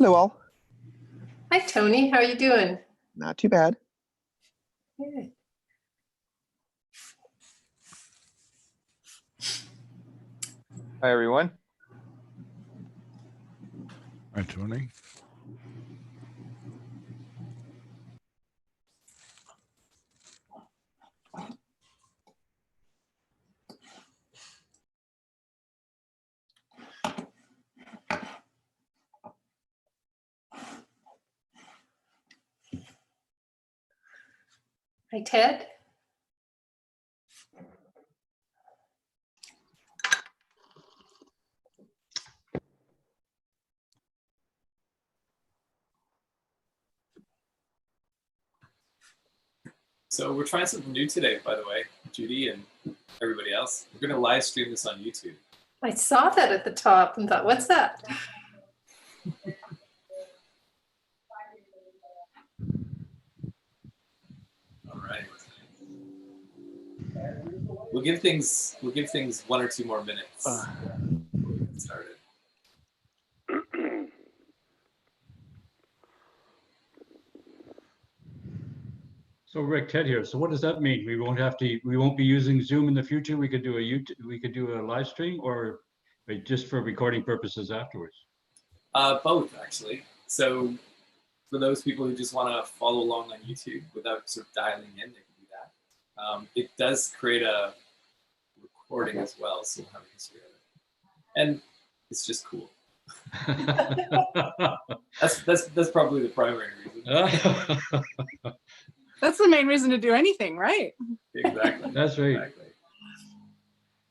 Hello, all. Hi, Tony. How are you doing? Not too bad. Good. Hi, everyone. Hi, Tony. Hi, Ted. So we're trying something new today, by the way, Judy and everybody else. We're going to live stream this on YouTube. I saw that at the top and thought, what's that? All right. We'll give things 1 or 2 more minutes before we get started. So Rick, Ted here. So what does that mean? We won't be using Zoom in the future. We could do a live stream, or just for recording purposes afterwards. Both, actually. So for those people who just want to follow along on YouTube without sort of dialing in, they can do that. It does create a recording as well, so we'll have a history of it. And it's just cool. That's probably the primary reason. That's the main reason to do anything, right? Exactly. That's right. Exactly.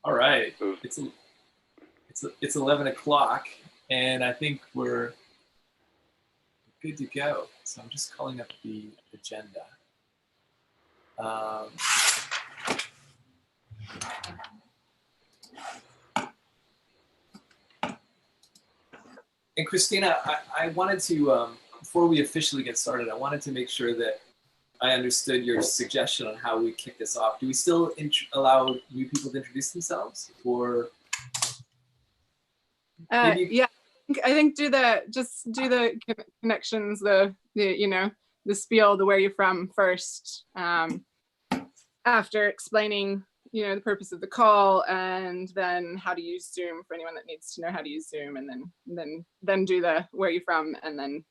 All right. It's 11 o'clock, and I think we're good to go. So I'm just calling up the agenda. And Christina, I wanted to, before we officially get started, I wanted to make sure that I understood your suggestion on how we kick this off. Do we still allow new people to introduce themselves, or? Yeah, I think do the connections, the spiel, the where you're from first, after explaining the purpose of the call, and then how to use Zoom for anyone that needs to know how to use Zoom, and then do the where you're from, and then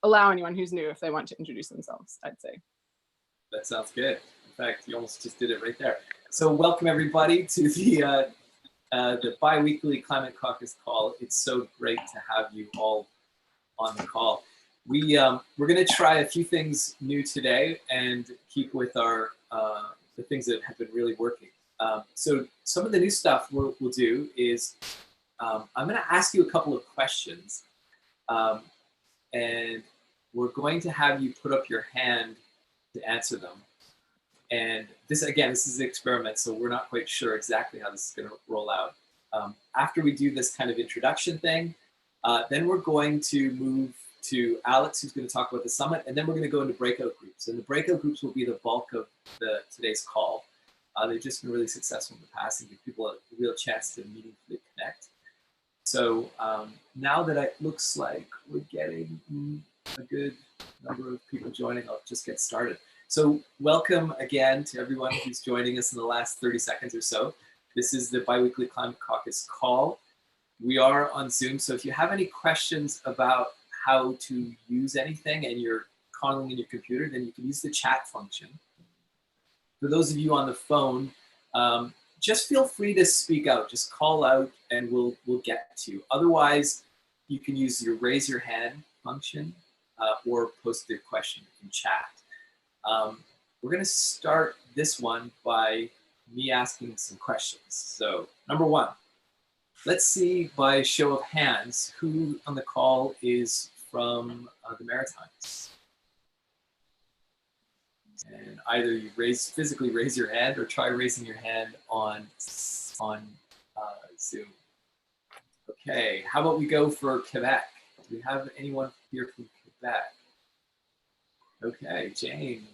allow anyone who's new if they want to introduce themselves, I'd say. That sounds good. In fact, you almost just did it right there. So welcome everybody to the bi-weekly Climate Caucus call. It's so great to have you all on the call. We're going to try a few things new today and keep with our the things that have been really working. So some of the new stuff we'll do is I'm going to ask you a couple of questions, and we're going to have you put up your hand to answer them. And this is an experiment, so we're not quite sure exactly how this is going to roll out. After we do this kind of introduction thing, then we're going to move to Alex, who's going to talk about the summit, and then we're going to go into breakout groups. And the breakout groups will be the bulk of today's call. They've just been really successful in the past and give people a real chance to meaningfully connect. So now that it looks like we're getting a good number of people joining, I'll just get started. So welcome again to everyone who's joining us in the last 30 seconds or so. This is the bi-weekly Climate Caucus call. We are on Zoom, so if you have any questions about how to use anything and you're calling in your computer, then you can use the chat function. For those of you on the phone, just feel free to speak out. Just call out and we'll get to you. Otherwise, you can use your raise your hand function or post your question in chat. We're going to start this one by me asking some questions. So number one, let's see by show of hands who on the call is from the Maritimes. And either you physically raise your hand or try raising your hand on Zoom. Okay, how about we go for Quebec? Do we have anyone here from Quebec? Okay, Jane,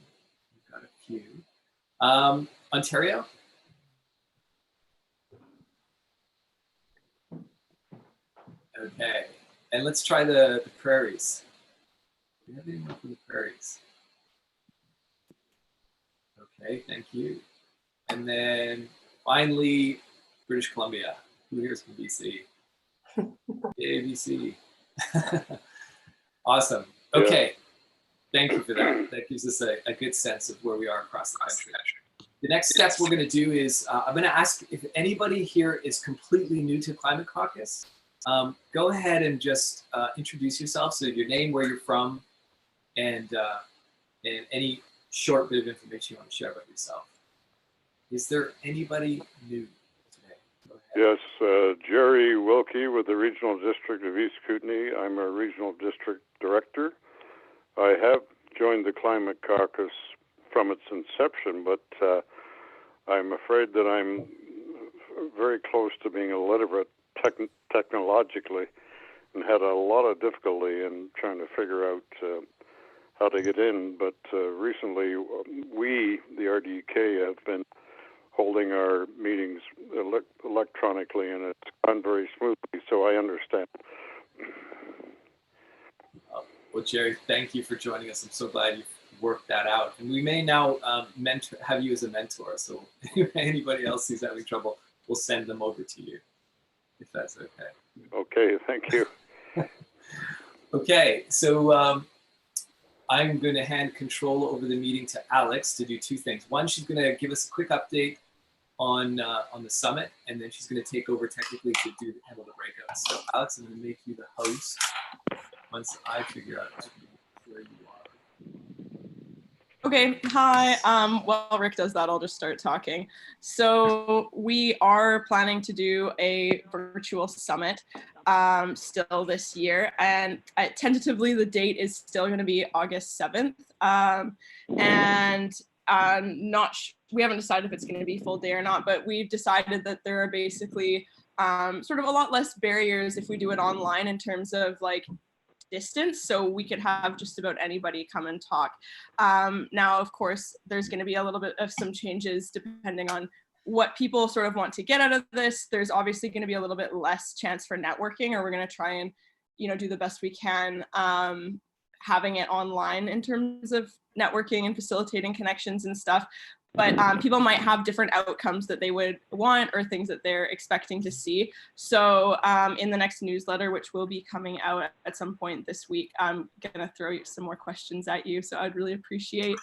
you've got a few. Ontario? Okay, And let's try the prairies. Do we have anyone from the prairies? Okay, thank you. And then finally, British Columbia. Who here is from BC? Yay, BC. Awesome. Okay. Thank you for that. That gives us a good sense of where we are across the country. The next step we're going to do is I'm going to ask if anybody here is completely new to Climate Caucus. Go ahead and just introduce yourself. So your name, where you're from, and any short bit of information you want to share about yourself. Is there anybody new today? Go ahead. Yes, Jerry Wilkie with the Regional District of East Kootenay. I'm a Regional District Director. I have joined the Climate Caucus from its inception, but I'm afraid that I'm very close to being illiterate technologically and had a lot of difficulty in trying to figure out how to get in. But recently, we, the RDK, have been holding our meetings electronically, and it's gone very smoothly, so I understand. Well, Jerry, thank you for joining us. I'm so glad you've worked that out. And we may now have you as a mentor. So anybody else who's having trouble, we'll send them over to you, if that's okay. Okay, thank you. Okay, so I'm going to hand control over the meeting to Alex to do two things. One, she's going to give us a quick update on the summit, and then she's going to take over technically to handle the breakouts. So Alex, I'm going to make you the host once I figure out where you are. Okay, hi. While Rick does that, I'll just start talking. So we are planning to do a virtual summit still this year, and tentatively the date is still going to be August 7th. And we haven't decided if it's going to be full day or not, but we've decided that there are basically sort of a lot less barriers if we do it online in terms of like distance, so we could have just about anybody come and talk. Now, of course, there's going to be a little bit of some changes depending on what people sort of want to get out of this. There's obviously going to be a little bit less chance for networking, or we're going to try and, do the best we can having it online in terms of networking and facilitating connections and stuff. But people might have different outcomes that they would want or things that they're expecting to see. So in the next newsletter, which will be coming out at some point this week, I'm going to throw some more questions at you. So I'd really appreciate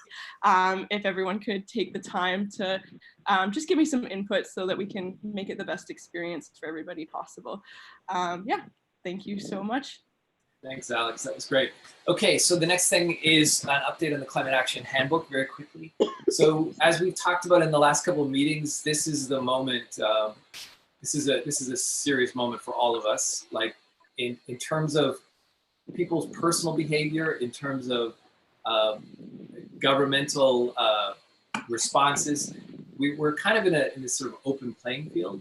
if everyone could take the time to just give me some input so that we can make it the best experience for everybody possible. Yeah, thank you so much. Thanks, Alex. That was great. Okay, so the next thing is an update on the Climate Action Handbook very quickly. So as we've talked about in the last couple of meetings, this is the moment, this is a serious moment for all of us, like in terms of people's personal behavior, in terms of governmental responses. We're kind of in this sort of open playing field.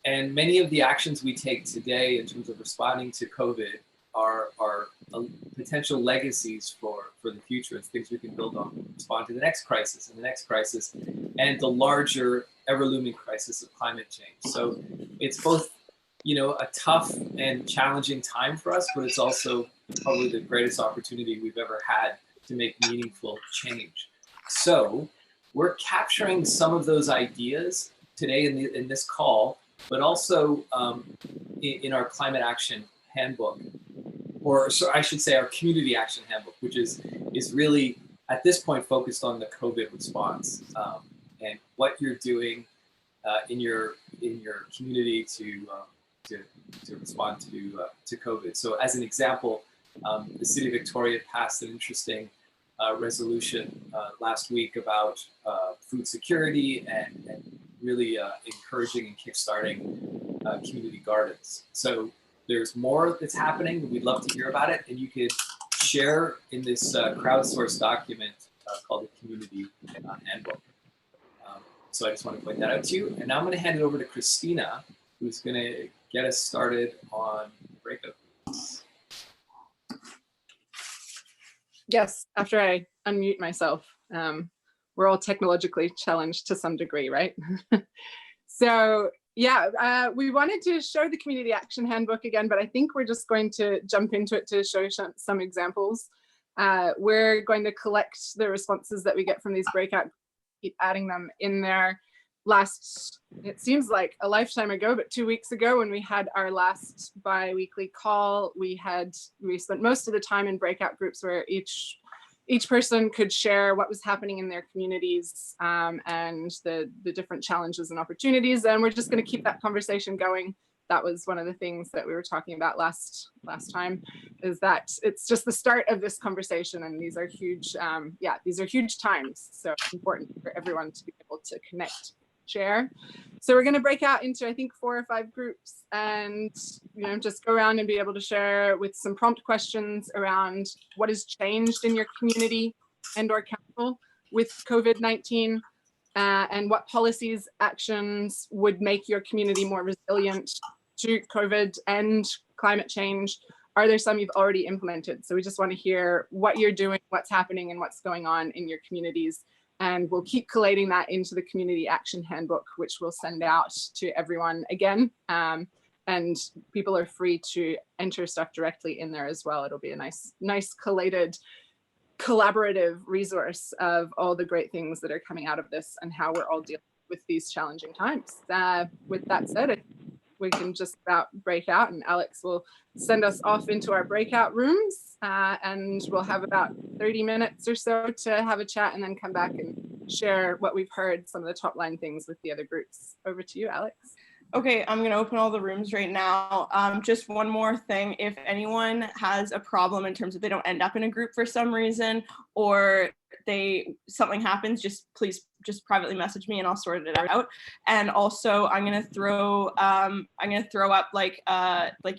And many of the actions we take today in terms of responding to COVID are potential legacies for the future. It's things we can build on, respond to the next crisis and the next crisis, and the larger, ever-looming crisis of climate change. So it's both, a tough and challenging time for us, but it's also probably the greatest opportunity we've ever had to make meaningful change. So we're capturing some of those ideas today in this call, but also in our Climate Action Handbook, or so I should say our Community Action Handbook, which is really at this point focused on the COVID response and what you're doing in your community to respond to COVID. So as an example, the City of Victoria passed an interesting resolution last week about food security and really encouraging and kickstarting community gardens. So there's more that's happening. We'd love to hear about it, and you could share in this crowdsourced document called the Community Handbook. So I just want to point that out to you. And now I'm going to hand it over to Christina, who's going to get us started on breakout. Yes, after I unmute myself. We're all technologically challenged to some degree, right? So Yeah, we wanted to show the community action handbook again, but I think we're just going to jump into it to show some examples. We're going to collect the responses that we get from these breakout, keep adding them in there. It seems like a lifetime ago, but 2 weeks ago when we had our last bi-weekly call, we spent most of the time in breakout groups where each person could share what was happening in their communities and the different challenges and opportunities. And we're just going to keep that conversation going. That was one of the things that we were talking about last time, is that it's just the start of this conversation, and these are huge, these are huge times. So it's important for everyone to be able to connect, share. So we're going to break out into, I think, 4 or 5 groups, and just go around and be able to share with some prompt questions around what has changed in your community and or council with COVID-19, and what policies, actions would make your community more resilient to COVID and climate change. Are there some you've already implemented? So we just want to hear what you're doing, what's happening, and what's going on in your communities. And we'll keep collating that into the community action handbook, which we'll send out to everyone again. And people are free to enter stuff directly in there as well. It'll be a nice collated, collaborative resource of all the great things that are coming out of this and how we're all dealing with these challenging times. With that said, we can just about break out, and Alex will send us off into our breakout rooms, and we'll have about 30 minutes or so to have a chat and then come back and share what we've heard, some of the top line things with the other groups. Over to you, Alex. Okay, I'm gonna open all the rooms right now. Just one more thing, if anyone has a problem in terms of they don't end up in a group for some reason, or something happens, please privately message me and I'll sort it out. And also I'm gonna throw up like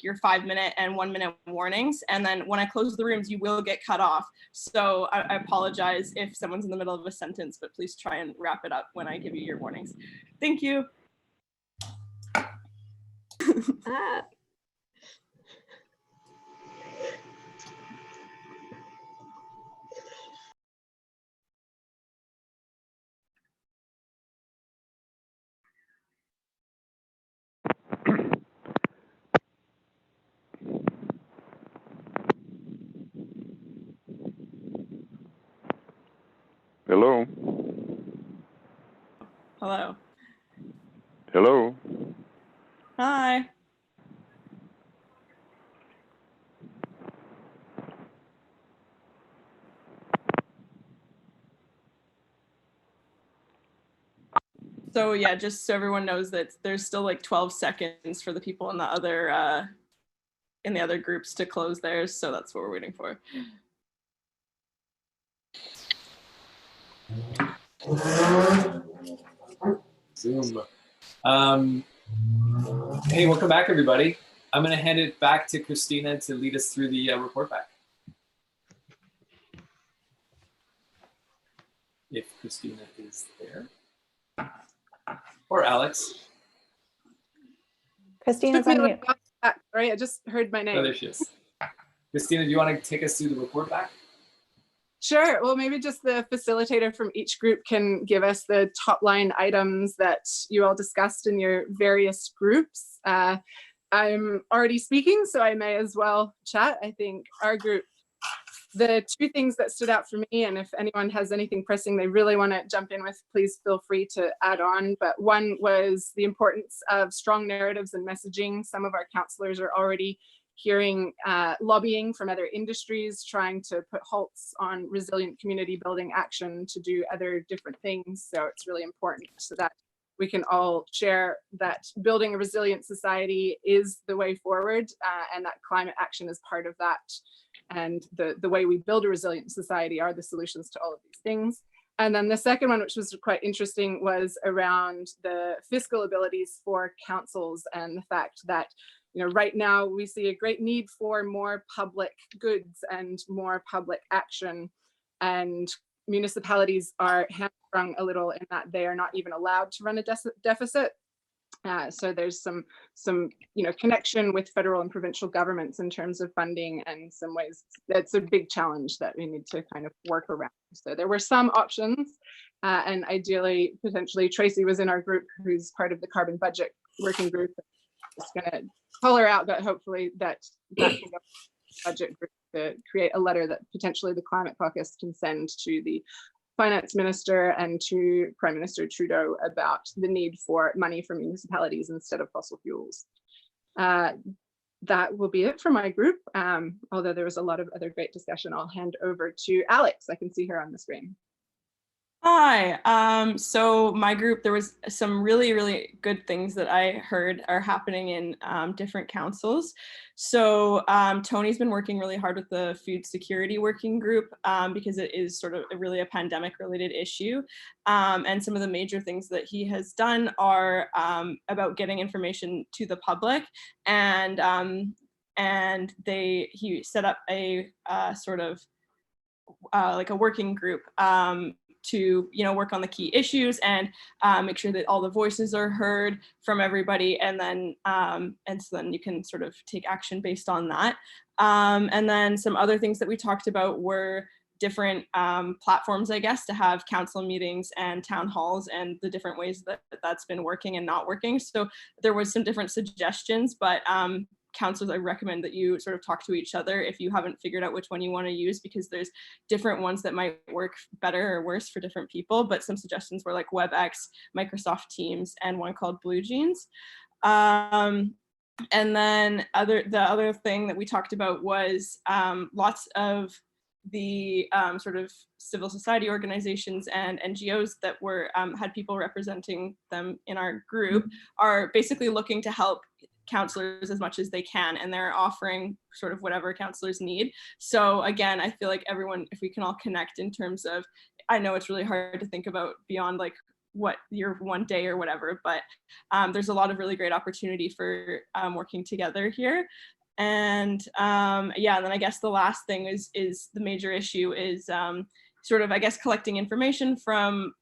your 5-minute and 1-minute warnings. And then when I close the rooms, you will get cut off. So I apologize if someone's in the middle of a sentence, but please try and wrap it up when I give you your warnings. Thank you. Hello. Hello. Hello. Hi. So yeah, just so everyone knows that there's still like 12 seconds for the people in the other groups to close theirs. So that's what we're waiting for. Zoom. Hey, welcome back, everybody. I'm going to hand it back to Christina to lead us through the report back. If Christina is there. Or Alex. Christina's on mute. Sorry, I just heard my name. Oh, there she is. Christina, do you want to take us through the report back? Sure. Well, maybe just the facilitator from each group can give us the top line items that you all discussed in your various groups. I'm already speaking, so I may as well chat. I think our group, the 2 things that stood out for me, and if anyone has anything pressing they really want to jump in with, please feel free to add on. But one was the importance of strong narratives and messaging. Some of our counselors are already hearing lobbying from other industries, trying to put halts on resilient community building action to do other different things. So it's really important so that we can all share that building a resilient society is the way forward, and that climate action is part of that. And the way we build a resilient society are the solutions to all of these things. And then the second one, which was quite interesting, was around the fiscal abilities for councils and the fact that right now we see a great need for more public goods and more public action, and municipalities are hamstrung a little in that they are not even allowed to run a deficit. So there's some connection with federal and provincial governments in terms of funding, and some ways that's a big challenge that we need to kind of work around. So there were some options, and ideally, potentially, Tracy was in our group, who's part of the carbon budget working group. Just gonna call her out, but hopefully that can go budget group to create a letter that potentially the Climate Caucus can send to the Finance Minister and to Prime Minister Trudeau about the need for money for municipalities instead of fossil fuels. That will be it for my group. Although there was a lot of other great discussion, I'll hand over to Alex. I can see her on the screen. Hi. So my group, there was some really, really good things that I heard are happening in different councils. So Tony's been working really hard with the food security working group because it is sort of really a pandemic related issue. And some of the major things that he has done are about getting information to the public, and he set up a sort of like a working group to work on the key issues and make sure that all the voices are heard from everybody, and then so then you can sort of take action based on that. And then some other things that we talked about were different platforms, I guess, to have council meetings and town halls and the different ways that that's been working and not working. So there was some different suggestions, but councils, I recommend that you sort of talk to each other if you haven't figured out which one you want to use, because there's different ones that might work better or worse for different people. But some suggestions were like WebEx, Microsoft Teams, and one called Blue Jeans. And then the other thing that we talked about was lots of the sort of civil society organizations and NGOs that were had people representing them in our group are basically looking to help counselors as much as they can, and they're offering sort of whatever counselors need. So again, I feel like everyone, if we can all connect in terms of, I know it's really hard to think about beyond like what your one day or whatever, but there's a lot of really great opportunity for working together here. And yeah, and then I guess the last thing is the major issue is sort of, I guess, collecting information from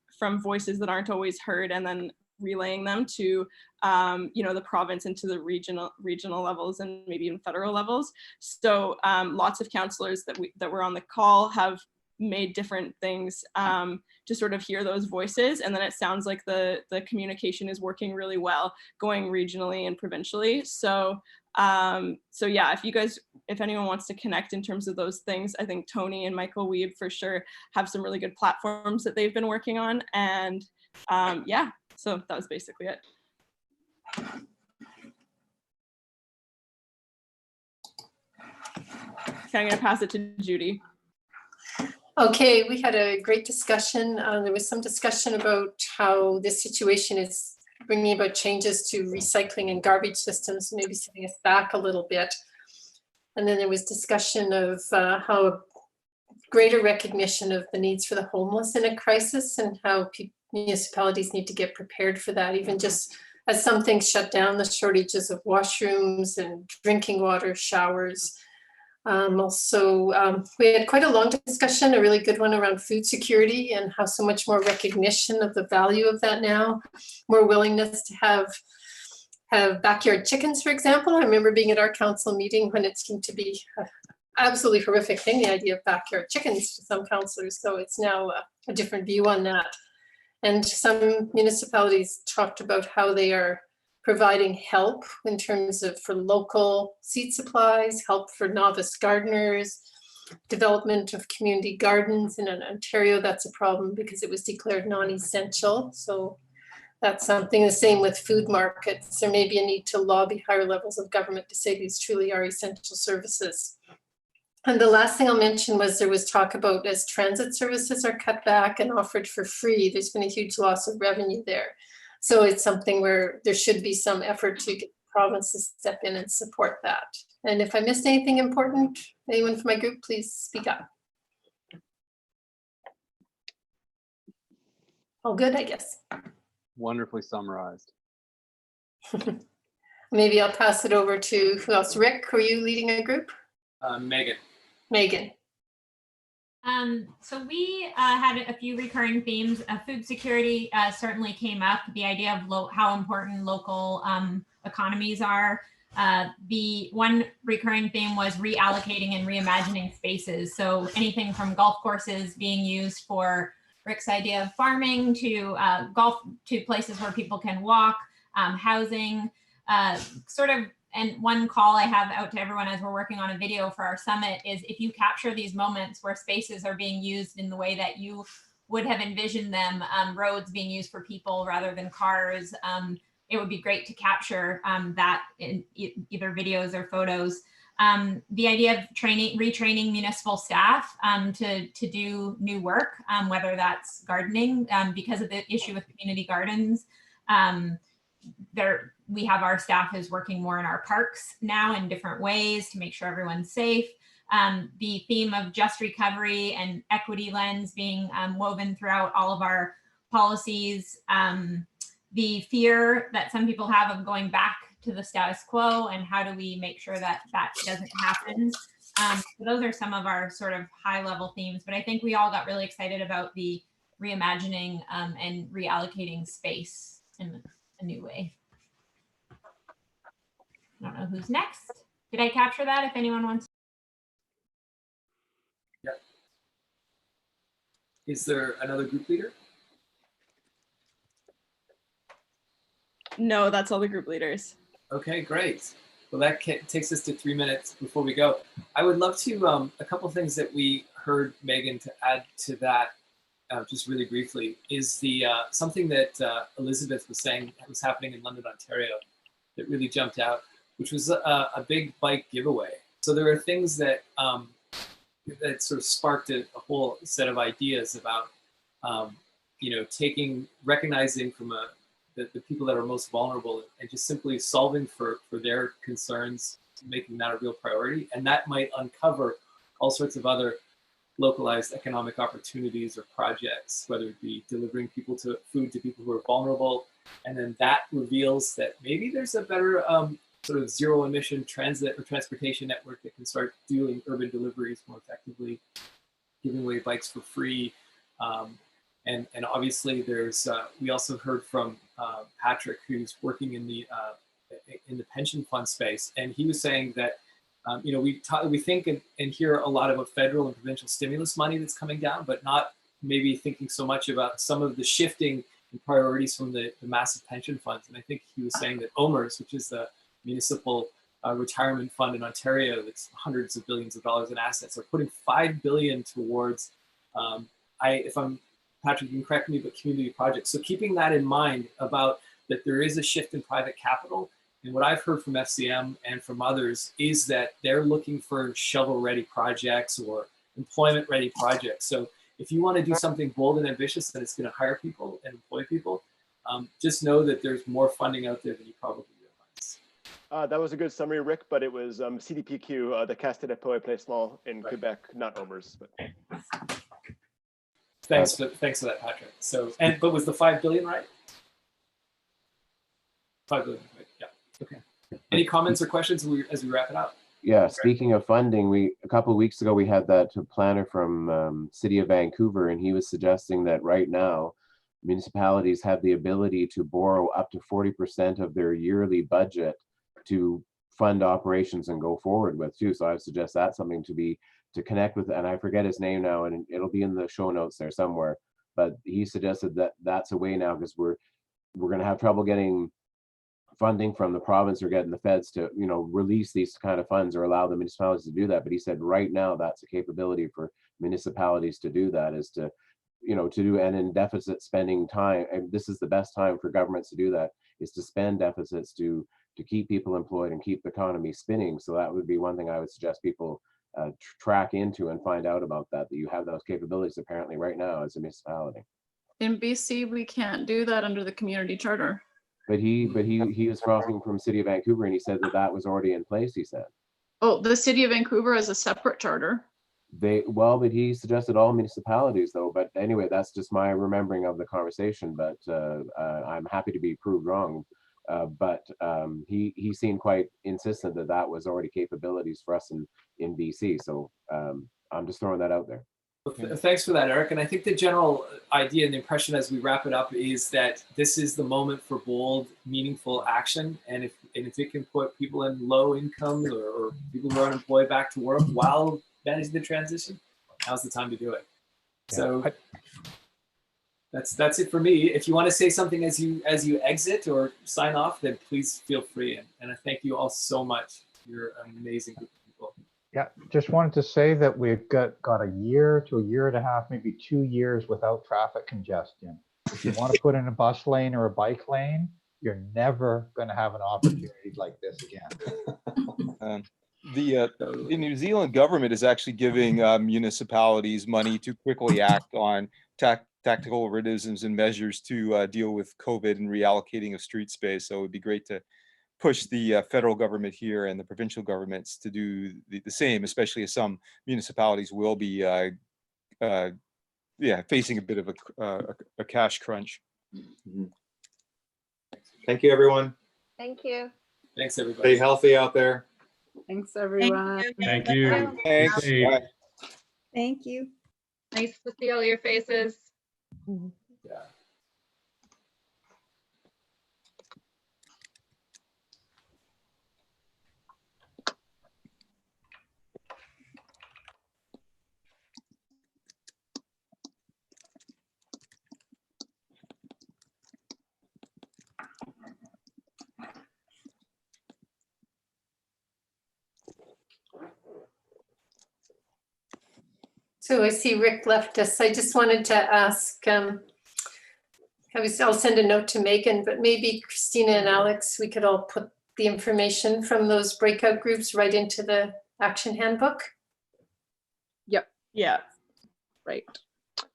voices that aren't always heard, and then relaying them to the province and to the regional levels and maybe even federal levels. So lots of councillors that were on the call have made different things to sort of hear those voices, and then it sounds like the communication is working really well going regionally and provincially. So yeah, if anyone wants to connect in terms of those things, I think Tony and Michael Weeb for sure have some really good platforms that they've been working on. And yeah, so that was basically it. Okay, I'm gonna pass it to Judy. Okay, we had a great discussion. There was some discussion about how this situation is bringing about changes to recycling and garbage systems, maybe setting us back a little bit. And then there was discussion of how greater recognition of the needs for the homeless in a crisis, and how municipalities need to get prepared for that, even just as some things shut down, the shortages of washrooms and drinking water, showers. We had quite a long discussion, a really good one around food security and how so much more recognition of the value of that now, more willingness to have backyard chickens, for example. I remember being at our council meeting when it seemed to be an absolutely horrific thing, the idea of backyard chickens to some councillors. So it's now a different view on that. And some municipalities talked about how they are providing help in terms of for local seed supplies, help for novice gardeners, development of community gardens. In Ontario, that's a problem because it was declared non-essential. So that's something. The same with food markets. There may be a need to lobby higher levels of government to say these truly are essential services. And the last thing I'll mention was there was talk about as transit services are cut back and offered for free, there's been a huge loss of revenue there. So it's something where there should be some effort to get the province to step in and support that. And if I missed anything important, anyone from my group, please speak up. All good, I guess. Wonderfully summarized. Maybe I'll pass it over to who else? Rick, are you leading a group? Megan. Megan. So we had a few recurring themes. Food security certainly came up. The idea of how important local economies are. The one recurring theme was reallocating and reimagining spaces. So anything from golf courses being used for Rick's idea of farming to golf, to places where people can walk, housing, sort of. And one call I have out to everyone as we're working on a video for our summit is if you capture these moments where spaces are being used in the way that you would have envisioned them, roads being used for people rather than cars, it would be great to capture that in either videos or photos. The idea of retraining municipal staff to do new work, whether that's gardening, because of the issue with community gardens. We have our staff is working more in our parks now in different ways to make sure everyone's safe. The theme of just recovery and equity lens being woven throughout all of our policies. The fear that some people have of going back to the status quo and how do we make sure that that doesn't happen. So those are some of our sort of high level themes, but I think we all got really excited about the reimagining and reallocating space in a new way. I don't know who's next. Did I capture that? If anyone wants. Yeah. Is there another group leader? No, that's all the group leaders. Okay, great. Well, that takes us to 3 minutes before we go. I would love to, a couple things that we heard Megan to add to that, just really briefly, is the something that Elizabeth was saying was happening in London, Ontario, that really jumped out, which was a big bike giveaway. So there are things that that sort of sparked a whole set of ideas about, recognizing from the people that are most vulnerable and just simply solving for their concerns, making that a real priority. And that might uncover all sorts of other localized economic opportunities or projects, whether it be delivering food to people who are vulnerable. And then that reveals that maybe there's a better sort of zero emission transit or transportation network that can start doing urban deliveries more effectively, giving away bikes for free. And obviously there's, we also heard from Patrick, who's working in the pension fund space. And he was saying that, we think and hear a lot about federal and provincial stimulus money that's coming down, but not maybe thinking so much about some of the shifting in priorities from the massive pension funds. And I think he was saying that OMERS, which is the municipal retirement fund in Ontario, that's hundreds of billions of dollars in assets, are putting $5 billion towards, if I'm, Patrick, you can correct me, but community projects. So keeping that in mind about that there is a shift in private capital. And what I've heard from FCM and from others is that they're looking for shovel-ready projects or employment-ready projects. So if you want to do something bold and ambitious that is going to hire people and employ people, just know that there's more funding out there than you probably realize. That was a good summary, Rick, but it was CDPQ, the Caisse de dépôt et placement in Quebec, not OMERS. But. Thanks for that, Patrick. So, but was the $5 billion right? $5 billion, right? Yeah. Okay. Any comments or questions as we wrap it up? Yeah. Speaking of funding, a couple of weeks ago we had that planner from City of Vancouver, and he was suggesting that right now municipalities have the ability to borrow up to 40% of their yearly budget to fund operations and go forward with too. So I would suggest that's something to connect with, and I forget his name now, and it'll be in the show notes there somewhere. But he suggested that that's a way now, because we're going to have trouble getting funding from the province or getting the feds to release these kind of funds or allow the municipalities to do that. But he said right now that's a capability for municipalities to do that, is to do, and in deficit spending time, and this is the best time for governments to do that, is to spend deficits to keep people employed and keep the economy spinning. So that would be one thing I would suggest people track into and find out about, that you have those capabilities apparently right now as a municipality. In BC, we can't do that under the community charter. But he was talking from City of Vancouver, and he said that was already in place, he said. Oh, the City of Vancouver has a separate charter. But he suggested all municipalities though. But anyway, that's just my remembering of the conversation, but I'm happy to be proved wrong. But he seemed quite insistent that was already capabilities for us in BC. So I'm just throwing that out there. Well, thanks for that, Eric. And I think the general idea and the impression as we wrap it up is that this is the moment for bold, meaningful action. And if it can put people in low incomes or people who are unemployed back to work while managing the transition, now's the time to do it. So that's it for me. If you want to say something as you exit or sign off, then please feel free. And I thank you all so much. You're an amazing group of people. Yeah, just wanted to say that we've got a year to a year and a half, maybe 2 years without traffic congestion. If you want to put in a bus lane or a bike lane, you're never going to have an opportunity like this again. The New Zealand government is actually giving municipalities money to quickly act on tactical mechanisms and measures to deal with COVID and reallocating of street space. So it would be great to push the federal government here and the provincial governments to do the same, especially as some municipalities will be facing a bit of a cash crunch. Thank you, everyone. Thank you. Thanks, everybody. Stay healthy out there. Thanks, everyone. Thank you. Thanks. Bye. Thank you. Nice to see all your faces. Yeah. So I see Rick left us. I just wanted to ask, I'll send a note to Megan, but maybe Christina and Alex, we could all put the information from those breakout groups right into the action handbook. Yep. Yeah. Right.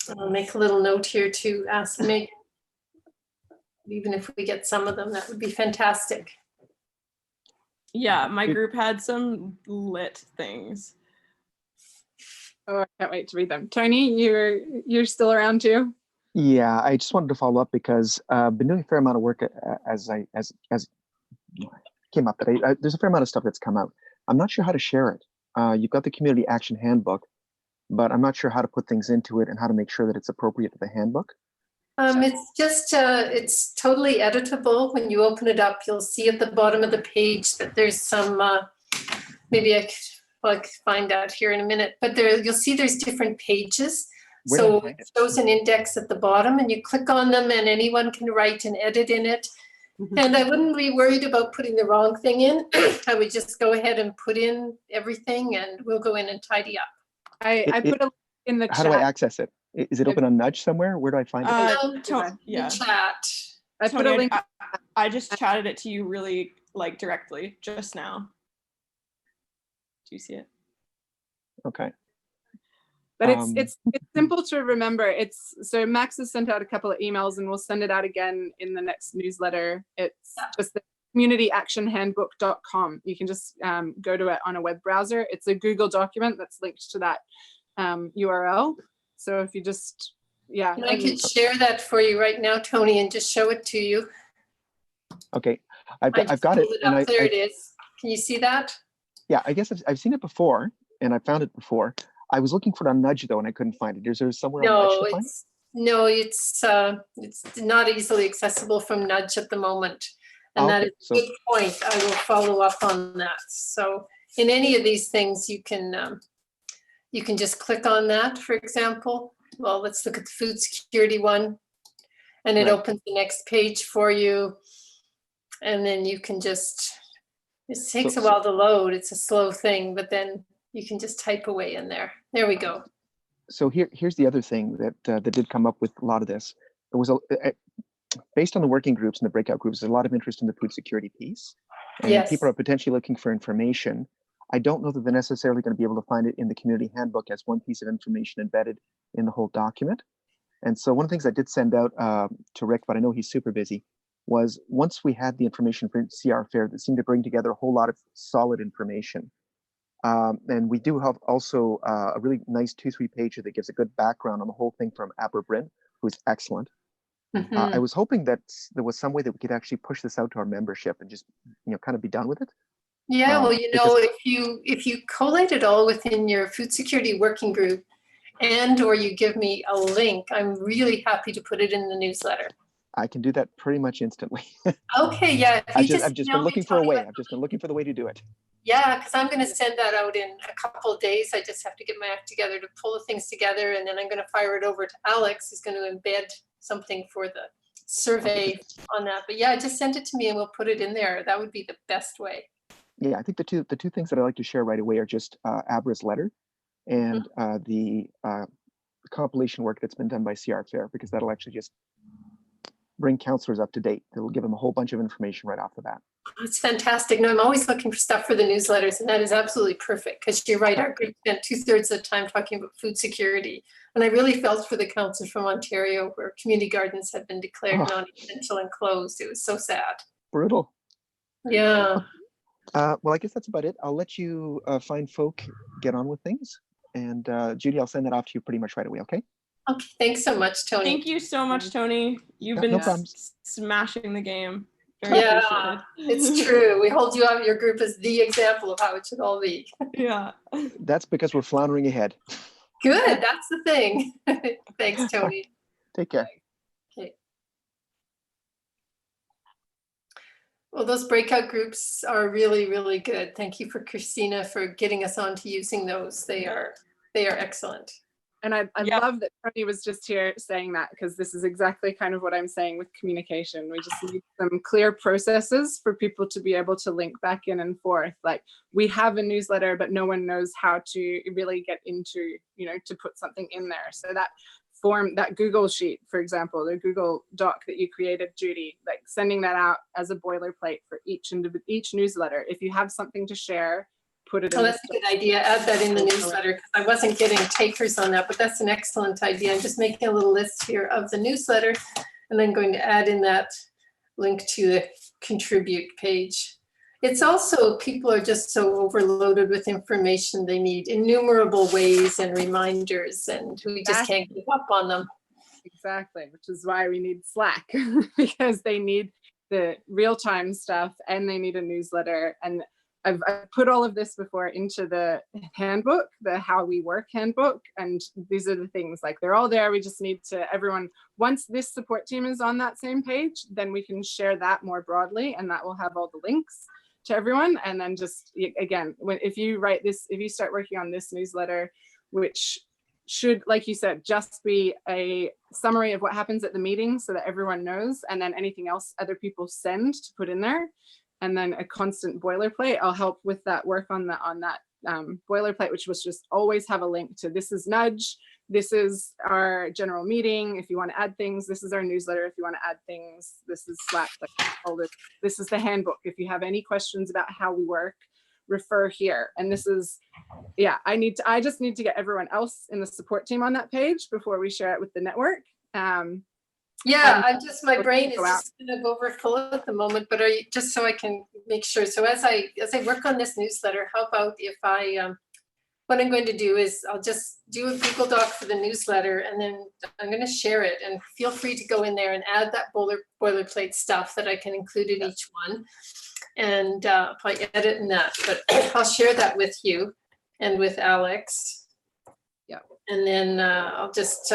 I'll make a little note here to ask Megan. Even if we get some of them, that would be fantastic. Yeah, my group had some lit things. Oh, I can't wait to read them. Tony, you're still around too? Yeah, I just wanted to follow up because I've been doing a fair amount of work as came up today. There's a fair amount of stuff that's come out. I'm not sure how to share it. You've got the community action handbook, but I'm not sure how to put things into it and how to make sure that it's appropriate to the handbook. It's just, it's totally editable. When you open it up, you'll see at the bottom of the page that there's some, maybe I'll find out here in a minute, but there you'll see there's different pages. So it shows an index at the bottom and you click on them and anyone can write and edit in it. And I wouldn't be worried about putting the wrong thing in. I would just go ahead and put in everything and we'll go in and tidy up. I put a link in the chat. How do I access it? Is it open on Nudge somewhere? Where do I find it? Yeah. Chat. I put a link. I just chatted it to you really directly just now. Do you see it? Okay. But it's simple to remember. So Max has sent out a couple of emails and we'll send it out again in the next newsletter. It's just the communityactionhandbook.com. You can just go to it on a web browser. It's a Google document that's linked to that URL. So if you just, And I can share that for you right now, Tony, and just show it to you. Okay, I've got it. And there it is. Can you see that? Yeah, I guess I've seen it before and I found it before. I was looking for it on Nudge though, and I couldn't find it. Is there somewhere on Nudge to find it? No, it's not easily accessible from Nudge at the moment. And that is a good point. I will follow up on that. So in any of these things, you can just click on that, for example. Well, let's look at the food security one. And it opens the next page for you. And then you can just, it takes a while to load. It's a slow thing, but then you can just type away in there. There we go. So here's the other thing that did come up with a lot of this. There was based on the working groups and the breakout groups, there's a lot of interest in the food security piece. And people are potentially looking for information. I don't know that they're necessarily going to be able to find it in the community handbook as one piece of information embedded in the whole document. And so one of the things I did send out to Rick, but I know he's super busy, was once we had the information for CR Fair that seemed to bring together a whole lot of solid information. And we do have also a really nice 2-3 pager that gives a good background on the whole thing from Abra Bryn, who's excellent. I was hoping that there was some way that we could actually push this out to our membership and just, kind of be done with it. Yeah, well, if you collate it all within your food security working group or you give me a link, I'm really happy to put it in the newsletter. I can do that pretty much instantly. Okay, yeah. I've just been looking for a way. I've just been looking for the way to do it. Yeah, because I'm going to send that out in a couple of days. I just have to get my act together to pull the things together, and then I'm going to fire it over to Alex, who's going to embed something for the survey on that. But yeah, just send it to me and we'll put it in there. That would be the best way. Yeah, I think the two things that I like to share right away are just Abra's letter and the compilation work that's been done by CR Fair, because that'll actually just bring counselors up to date. It'll give them a whole bunch of information right off the bat. It's fantastic. No, I'm always looking for stuff for the newsletters, and that is absolutely perfect, because you're right, our group spent 2/3 of the time talking about food security. And I really felt for the councillors from Ontario where community gardens had been declared non-essential and closed. It was so sad. Brutal. Yeah. Well, I guess that's about it. I'll let you fine folk get on with things. And Judy, I'll send that off to you pretty much right away, okay? Okay, thanks so much, Tony. Thank you so much, Tony. You've been No problems. smashing the game. Very Yeah, appreciated. it's true. We hold you out, your group as the example of how it should all be. Yeah. That's because we're floundering ahead. Good, that's the thing. Thanks, Tony. Take care. Okay. Well, those breakout groups are really, really good. Thank you for Christina for getting us on to using those. They are excellent. And I love that Tony was just here saying that, because this is exactly kind of what I'm saying with communication. We just need some clear processes for people to be able to link back in and forth. Like, we have a newsletter, but no one knows how to really get into, to put something in there. So that form, that Google sheet, for example, the Google Doc that you created, Judy, like sending that out as a boilerplate for each newsletter. If you have something to share, put it in. Oh, that's a good idea. Add that in the newsletter, because I wasn't getting takers on that, but that's an excellent idea. I'm just making a little list here of the newsletter and then going to add in that link to the contribute page. It's also, people are just so overloaded with information. They need innumerable ways and reminders, and we just can't keep up on them. Exactly, which is why we need Slack, because they need the real-time stuff and they need a newsletter. And I've put all of this before into the handbook, the How We Work handbook. And these are the things, like, they're all there. We just need to, everyone, once this support team is on that same page, then we can share that more broadly, and that will have all the links to everyone. And then just, again, if you write this, if you start working on this newsletter, which should, like you said, just be a summary of what happens at the meeting so that everyone knows, and then anything else other people send to put in there. And then a constant boilerplate. I'll help with that work on that boilerplate, which was just always have a link to, this is Nudge, this is our general meeting. If you want to add things, this is our newsletter. If you want to add things, this is Slack. Like, all this is the handbook. If you have any questions about how we work, refer here. And this is, yeah, I just need to get everyone else in the support team on that page before we share it with the network. Yeah, my brain is just kind of overfull at the moment, but just so I can make sure. So as I work on this newsletter, how about if what I'm going to do is I'll just do a Google Doc for the newsletter, and then I'm going to share it, and feel free to go in there and add that boilerplate stuff that I can include in each one, and probably edit in that, but I'll share that with you and with Alex. Yeah, and then I'll just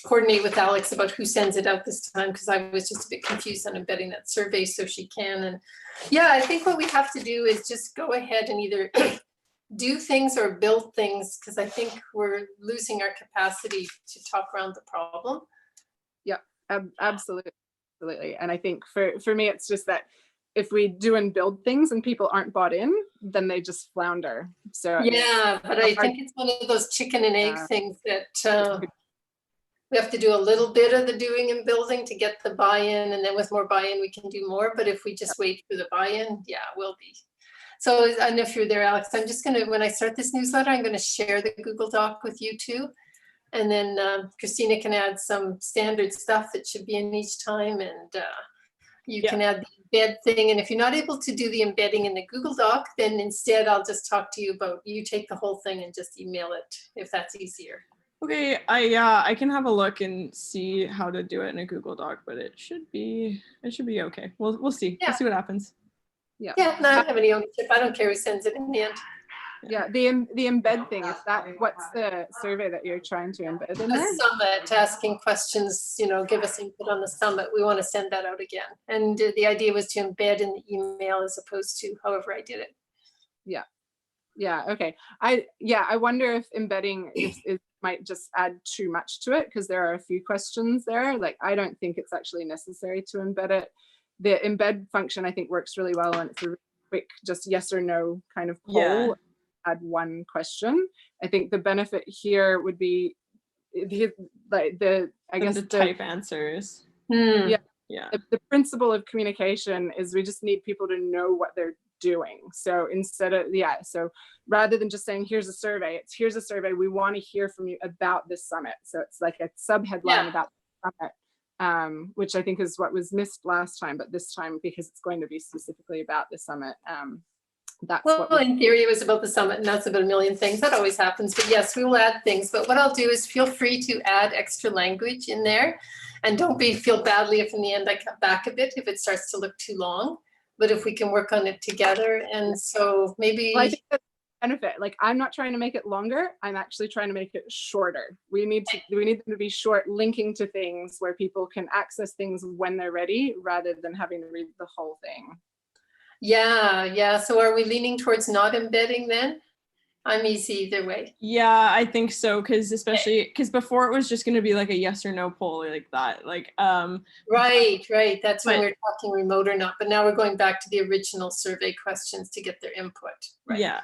coordinate with Alex about who sends it out this time, because I was just a bit confused on embedding that survey so she can. And yeah, I think what we have to do is just go ahead and either do things or build things, because I think we're losing our capacity to talk around the problem. Yeah, absolutely. And I think for me, it's just that if we do and build things and people aren't bought in, then they just flounder. So yeah, but I think it's one of those chicken and egg things that we have to do a little bit of the doing and building to get the buy-in, and then with more buy-in we can do more. But if we just wait for the buy-in, yeah, we'll be. So I don't know if you're there, Alex. I'm just gonna, when I start this newsletter, I'm gonna share the Google Doc with you too, and then Christina can add some standard stuff that should be in each time, and you can add the embed thing. And if you're not able to do the embedding in the Google Doc, then instead I'll just talk to you about, you take the whole thing and just email it if that's easier. Okay, I can have a look and see how to do it in a Google Doc, but it should be okay. We'll see. Yeah. We'll see what happens. Yeah. Yeah, no, I don't have any ownership. I don't care who sends it in the end. Yeah, the embed thing, is that, what's the survey that you're trying to embed in there? A summit, asking questions, give us input on the summit. We want to send that out again. And the idea was to embed in the email as opposed to however I did it. Yeah. Yeah, okay. I wonder if embedding it might just add too much to it, because there are a few questions there. Like, I don't think it's actually necessary to embed it. The embed function, I think, works really well, and it's a really quick, just yes or no kind of poll. Yeah. Add one question. I think the benefit here would be the type answers. Yeah. Yeah. The principle of communication is we just need people to know what they're doing. So so rather than just saying here's a survey, it's here's a survey, we want to hear from you about this summit. So it's like a subheadline about the summit, which I think is what was missed last time, but this time, because it's going to be specifically about the summit, that's well, in theory it was about the summit, and that's about a million things. That always happens, but yes, we will add things. But what I'll do is feel free to add extra language in there, and don't feel badly if in the end I cut back a bit if it starts to look too long. But if we can work on it together, and so maybe. Well, I think that's the benefit. Like, I'm not trying to make it longer. I'm actually trying to make it shorter. We need them to be short, linking to things where people can access things when they're ready, rather than having to read the whole thing. Yeah. So are we leaning towards not embedding then? I'm easy either way. Yeah, I think so, because before it was just going to be like a yes or no poll like that. Like Right. That's when we we're talking remote or not. But now we're going back to the original survey questions to get their input. Right. Yeah.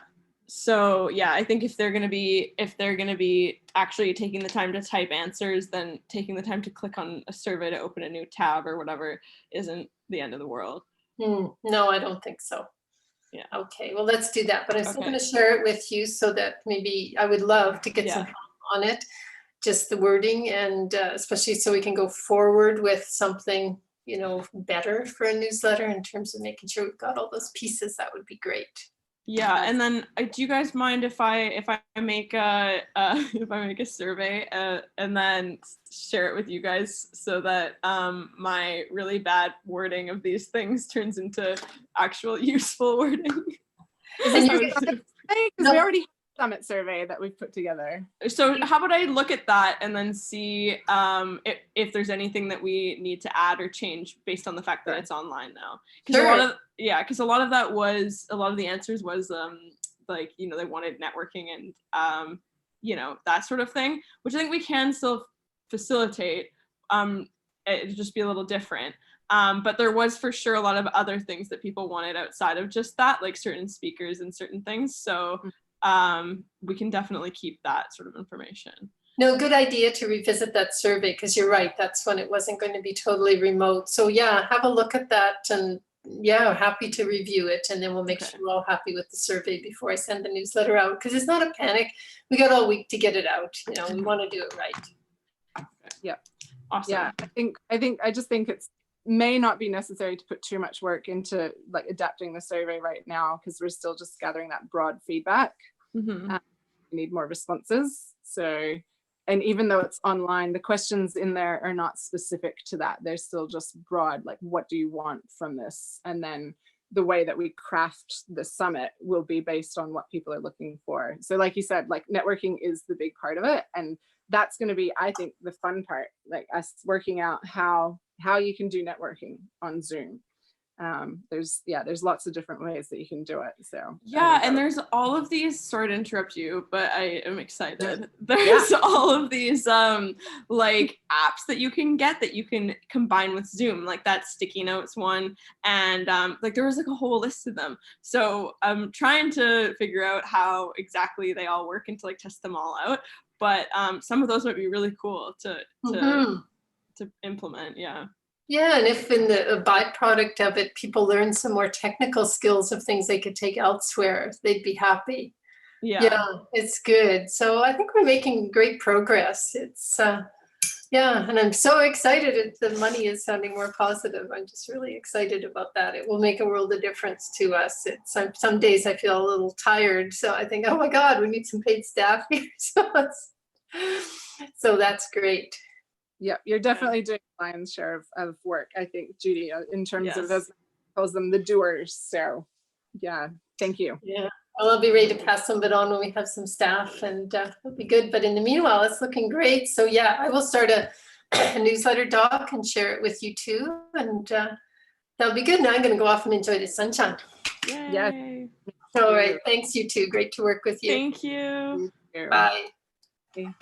So yeah, I think if they're going to be actually taking the time to type answers, then taking the time to click on a survey to open a new tab or whatever isn't the end of the world. No, I don't think so. Yeah. Okay, well, let's do that. But I'm still going to share it with you, so that maybe I would love to get some help on it, just the wording, and especially so we can go forward with something, better for a newsletter in terms of making sure we've got all those pieces. That would be great. Yeah, and then do you guys mind if I make a survey and then share it with you guys, so that my really bad wording of these things turns into actual useful wording? Because we already have a summit survey that we've put together. So how about I look at that and then see if there's anything that we need to add or change based on the fact that it's online now. Because a lot of the answers was like, they wanted networking and that sort of thing, which I think we can still facilitate. It'd just be a little different. But there was for sure a lot of other things that people wanted outside of just that, like certain speakers and certain things. So we can definitely keep that sort of information. No, good idea to revisit that survey, because you're right. That's when it wasn't going to be totally remote. So yeah, have a look at that, and happy to review it, and then we'll make sure we're all happy with the survey before I send the newsletter out, because it's not a panic. We got all week to get it out. We want to do it right. Yeah. Awesome. Yeah, I just think it's may not be necessary to put too much work into like adapting the survey right now, because we're still just gathering that broad feedback. Mm-hmm. We need more responses. So, and even though it's online, the questions in there are not specific to that. They're still just broad, like, what do you want from this? And then the way that we craft the summit will be based on what people are looking for. So like you said, like, networking is the big part of it. And that's going to be, I think, the fun part, like us working out how you can do networking on Zoom. There's lots of different ways that you can do it. So and there's all of these, sorry to interrupt you, but I am excited. There's all of these like apps that you can get that you can combine with Zoom, like that sticky notes one, and like there was like a whole list of them. So I'm trying to figure out how exactly they all work and to like test them all out. But some of those might be really cool to implement. Yeah, and if in the byproduct of it, people learn some more technical skills of things they could take elsewhere, they'd be happy. Yeah, it's good. So I think we're making great progress. It's, and I'm so excited. The money is sounding more positive. I'm just really excited about that. It will make a world of difference to us. Some days I feel a little tired. So I think, oh my God, we need some paid staff here. So that's great. Yeah, you're definitely doing the lion's share of work, I think, Judy, in terms of those, calls them the doers. So yeah, thank you. Yeah, I'll be ready to pass some of it on when we have some staff, and it'll be good. But in the meanwhile, it's looking great. So yeah, I will start a newsletter doc and share it with you too. And that'll be good. Now I'm going to go off and enjoy the sunshine. Yay. All right. Thanks, you two. Great to work with you. Thank you. Bye. Okay.